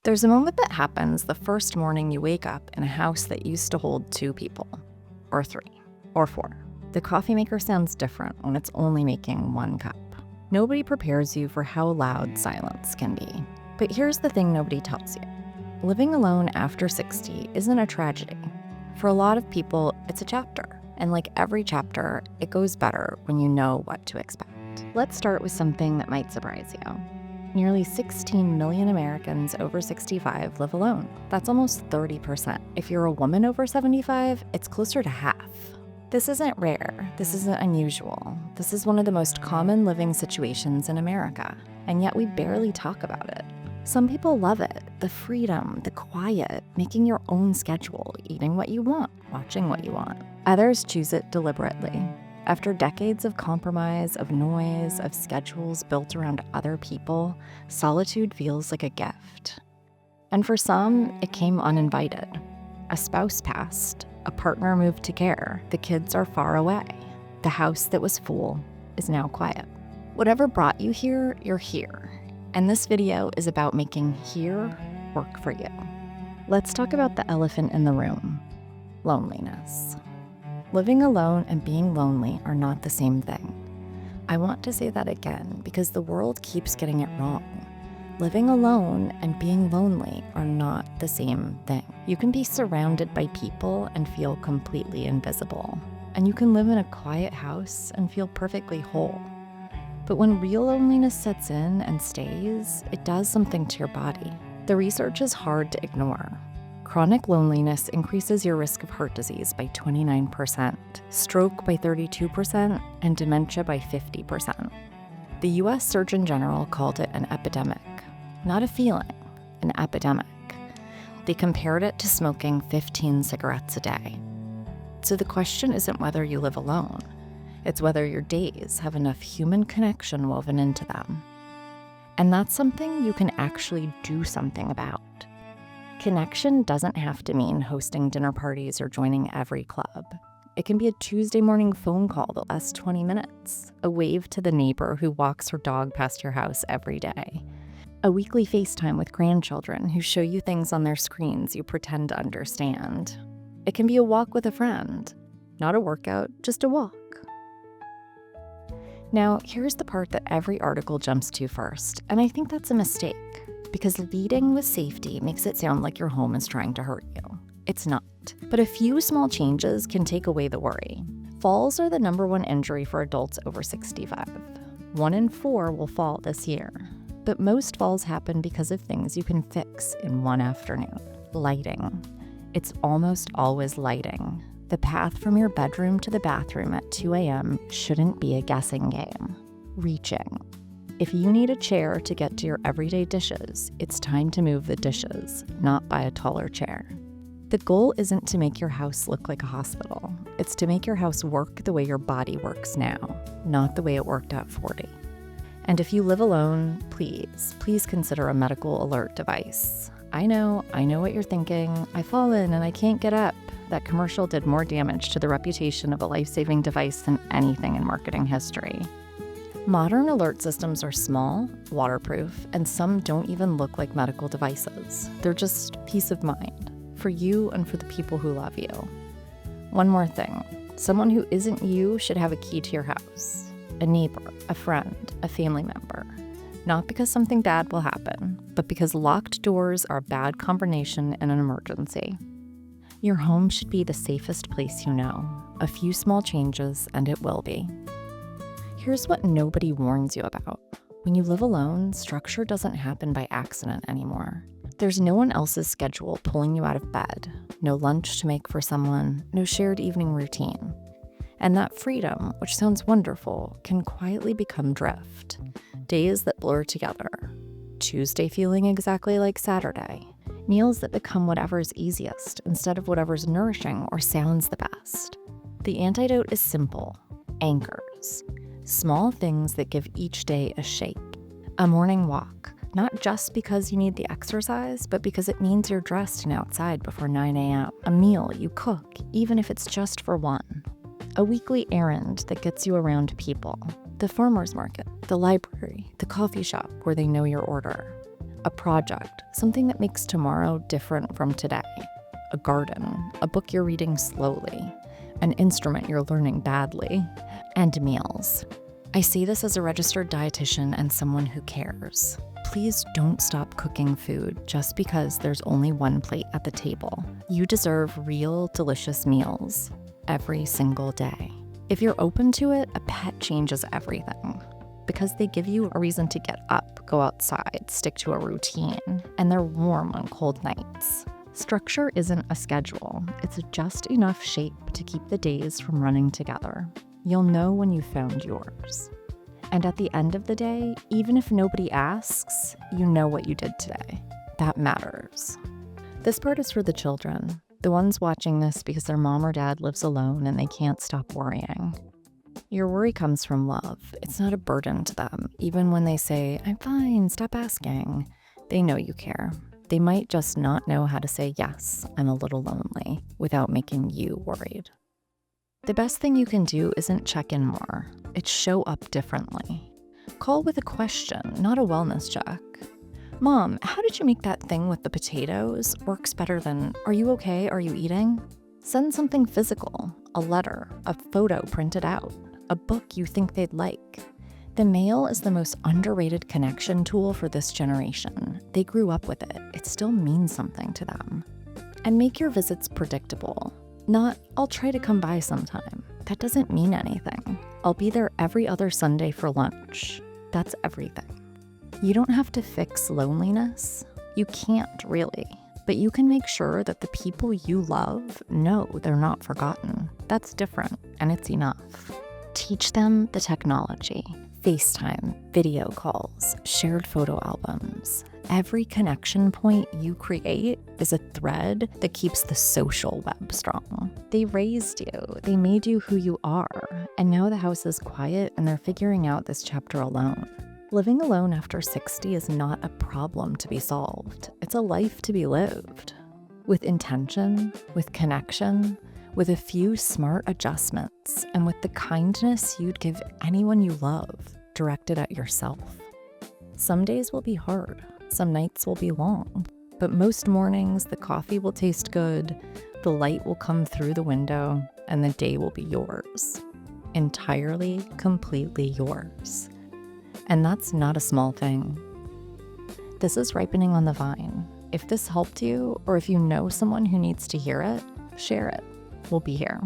There's a moment that happens the first morning you wake up in a house that used to hold 2 people, or 3, or 4. The coffee maker sounds different when it's only making 1 cup. Nobody prepares you for how loud silence can be. But here's the thing nobody tells you. Living alone after 60 isn't a tragedy. For a lot of people, it's a chapter. And like every chapter, it goes better when you know what to expect. Let's start with something that might surprise you. Nearly 16 million Americans over 65 live alone. That's almost 30%. If you're a woman over 75, it's closer to half. This isn't rare. This isn't unusual. This is one of the most common living situations in America, and yet we barely talk about it. Some people love it, the freedom, the quiet, making your own schedule, eating what you want, watching what you want. Others choose it deliberately. After decades of compromise, of noise, of schedules built around other people, solitude feels like a gift. And for some, it came uninvited. A spouse passed, a partner moved to care, the kids are far away. The house that was full is now quiet. Whatever brought you here, you're here. And this video is about making here work for you. Let's talk about the elephant in the room: loneliness. Living alone and being lonely are not the same thing. I want to say that again because the world keeps getting it wrong. Living alone and being lonely are not the same thing. You can be surrounded by people and feel completely invisible. And you can live in a quiet house and feel perfectly whole. But when real loneliness sets in and stays, it does something to your body. The research is hard to ignore. Chronic loneliness increases your risk of heart disease by 29%, stroke by 32%, and dementia by 50%. The US Surgeon General called it an epidemic. Not a feeling, an epidemic. They compared it to smoking 15 cigarettes a day. So the question isn't whether you live alone, it's whether your days have enough human connection woven into them. And that's something you can actually do something about. Connection doesn't have to mean hosting dinner parties or joining every club. It can be a Tuesday morning phone call that lasts 20 minutes, a wave to the neighbor who walks her dog past your house every day, a weekly FaceTime with grandchildren who show you things on their screens you pretend to understand. It can be a walk with a friend, not a workout, just a walk. Now, here's the part that every article jumps to first, and I think that's a mistake. Because leading with safety makes it sound like your home is trying to hurt you. It's not. But a few small changes can take away the worry. Falls are the #1 injury for adults over 65. 1 in 4 will fall this year. But most falls happen because of things you can fix in one afternoon. Lighting. It's almost always lighting. The path from your bedroom to the bathroom at 2 a.m. shouldn't be a guessing game. Reaching. If you need a chair to get to your everyday dishes, it's time to move the dishes, not buy a taller chair. The goal isn't to make your house look like a hospital. It's to make your house work the way your body works now, not the way it worked at 40. And if you live alone, please consider a medical alert device. I know what you're thinking. I fall in and I can't get up. That commercial did more damage to the reputation of a life-saving device than anything in marketing history. Modern alert systems are small, waterproof, and some don't even look like medical devices. They're just peace of mind, for you and for the people who love you. One more thing, someone who isn't you should have a key to your house. A neighbor, a friend, a family member. Not because something bad will happen, but because locked doors are a bad combination in an emergency. Your home should be the safest place you know. A few small changes and it will be. Here's what nobody warns you about. When you live alone, structure doesn't happen by accident anymore. There's no one else's schedule pulling you out of bed, no lunch to make for someone, no shared evening routine. And that freedom, which sounds wonderful, can quietly become drift. Days that blur together. Tuesday feeling exactly like Saturday. Meals that become whatever's easiest instead of whatever's nourishing or sounds the best. The antidote is simple: anchors. Small things that give each day a shape. A morning walk, not just because you need the exercise, but because it means you're dressed and outside before 9 a.m. A meal you cook, even if it's just for one. A weekly errand that gets you around people. The farmer's market, the library, the coffee shop where they know your order. A project, something that makes tomorrow different from today. A garden, a book you're reading slowly, an instrument you're learning badly, and meals. I say this as a registered dietitian and someone who cares. Please don't stop cooking food just because there's only one plate at the table. You deserve real, delicious meals every single day. If you're open to it, a pet changes everything because they give you a reason to get up, go outside, stick to a routine, and they're warm on cold nights. Structure isn't a schedule. It's just enough shape to keep the days from running together. You'll know when you found yours. And at the end of the day, even if nobody asks, you know what you did today. That matters. This part is for the children, the ones watching this because their mom or dad lives alone and they can't stop worrying. Your worry comes from love. It's not a burden to them. Even when they say, "I'm fine, stop asking," they know you care. They might just not know how to say, "Yes, I'm a little lonely," without making you worried. The best thing you can do isn't check in more. It's show up differently. Call with a question, not a wellness check. "Mom, how did you make that thing with the potatoes?" Works better than, "Are you okay? Are you eating?" Send something physical, a letter, a photo printed out, a book you think they'd like. The mail is the most underrated connection tool for this generation. They grew up with it. It still means something to them. And make your visits predictable. Not, "I'll try to come by sometime." That doesn't mean anything. "I'll be there every other Sunday for lunch." That's everything. You don't have to fix loneliness. You can't really. But you can make sure that the people you love know they're not forgotten. That's different, and it's enough. Teach them the technology. FaceTime, video calls, shared photo albums. Every connection point you create is a thread that keeps the social web strong. They raised you, they made you who you are, and now the house is quiet and they're figuring out this chapter alone. Living alone after 60 is not a problem to be solved. It's a life to be lived. With intention, with connection, with a few smart adjustments, and with the kindness you'd give anyone you love directed at yourself. Some days will be hard. Some nights will be long. But most mornings, the coffee will taste good, the light will come through the window, and the day will be yours. Entirely, completely yours. And that's not a small thing. This is Ripening on the Vine. If this helped you, or if you know someone who needs to hear it, share it. We'll be here.